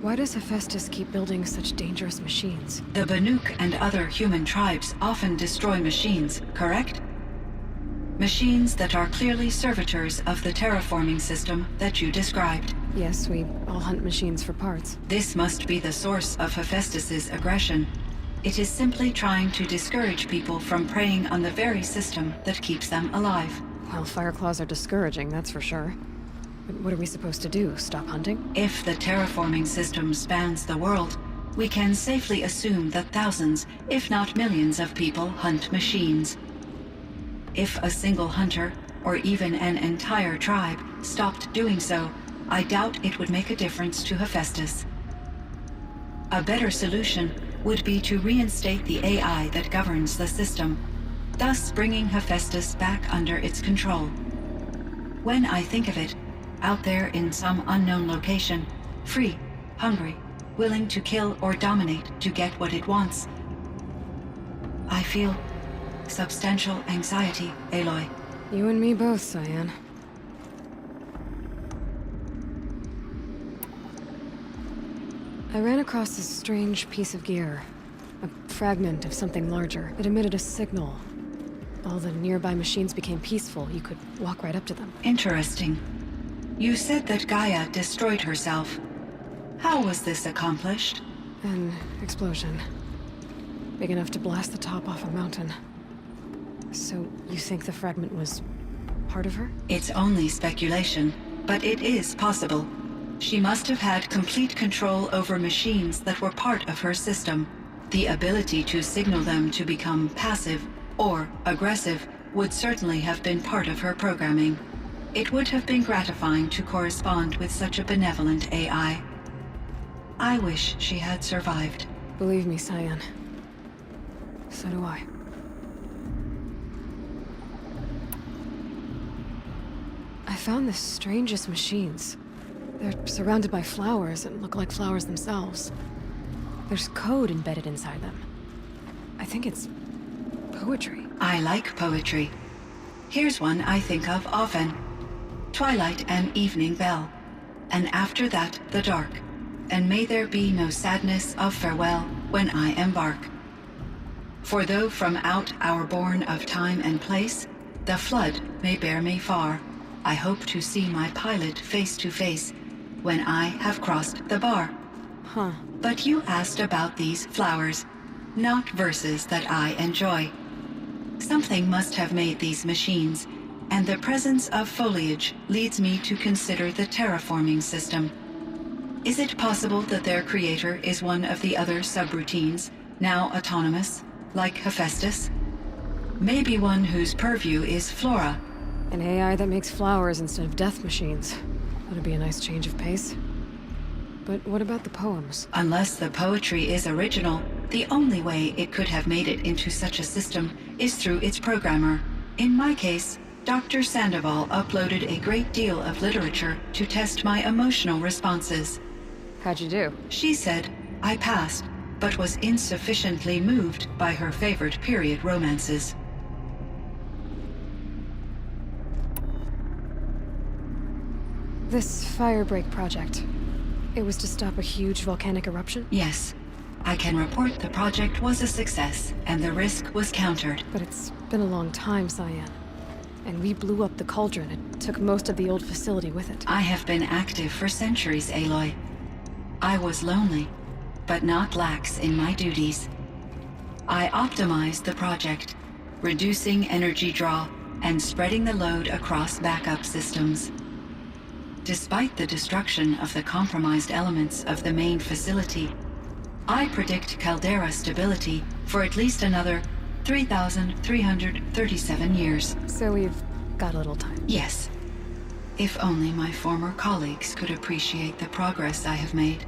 Why does Hephaestus keep building such dangerous machines? The Banuk and other human tribes often destroy machines, correct? Machines that are clearly servitors of the terraforming system that you described. Yes, we all hunt machines for parts. This must be the source of Hephaestus's aggression. It is simply trying to discourage people from preying on the very system that keeps them alive. Well, Fireclaws are discouraging, that's for sure. But what are we supposed to do? Stop hunting? If the terraforming system spans the world, we can safely assume that thousands, if not millions of people hunt machines. If a single hunter, or even an entire tribe, stopped doing so, I doubt it would make a difference to Hephaestus. A better solution would be to reinstate the AI that governs the system, thus bringing Hephaestus back under its control. When I think of it, out there in some unknown location, free, hungry, willing to kill or dominate to get what it wants, I feel substantial anxiety, Aloy. You and me both, CYAN. I ran across this strange piece of gear. A fragment of something larger. It emitted a signal. All the nearby machines became peaceful. You could walk right up to them. Interesting. You said that Gaia destroyed herself. How was this accomplished? An explosion. Big enough to blast the top off a mountain. So, you think the fragment was part of her? It's only speculation, but it is possible. She must have had complete control over machines that were part of her system. The ability to signal them to become passive or aggressive would certainly have been part of her programming. It would have been gratifying to correspond with such a benevolent AI. I wish she had survived. Believe me, CYAN. So do I. I found the strangest machines. They're surrounded by flowers and look like flowers themselves. There's code embedded inside them. I think it's poetry. I like poetry. Here's one I think of often. Twilight and evening bell, and after that the dark, and may there be no sadness of farewell when I embark. For though from out our bourne of time and place, the flood may bear me far, I hope to see my pilot face to face when I have crossed the bar. Huh. But you asked about these flowers, not verses that I enjoy. Something must have made these machines, and the presence of foliage leads me to consider the terraforming system. Is it possible that their creator is one of the other subroutines, now autonomous, like Hephaestus? Maybe one whose purview is flora. An AI that makes flowers instead of death machines. That'd be a nice change of pace. But what about the poems? Unless the poetry is original, the only way it could have made it into such a system is through its programmer. In my case, Dr. Sandoval uploaded a great deal of literature to test my emotional responses. How'd you do? She said I passed, but was insufficiently moved by her favorite period romances. This Firebreak project, it was to stop a huge volcanic eruption? Yes. I can report the project was a success, and the risk was countered. But it's been a long time, CYAN. And we blew up the Cauldron and took most of the old facility with it. I have been active for centuries, Aloy. I was lonely, but not lax in my duties. I optimized the project, reducing energy draw and spreading the load across backup systems. Despite the destruction of the compromised elements of the main facility, I predict caldera stability for at least another 3,337 years. So we've got a little time. Yes. If only my former colleagues could appreciate the progress I have made.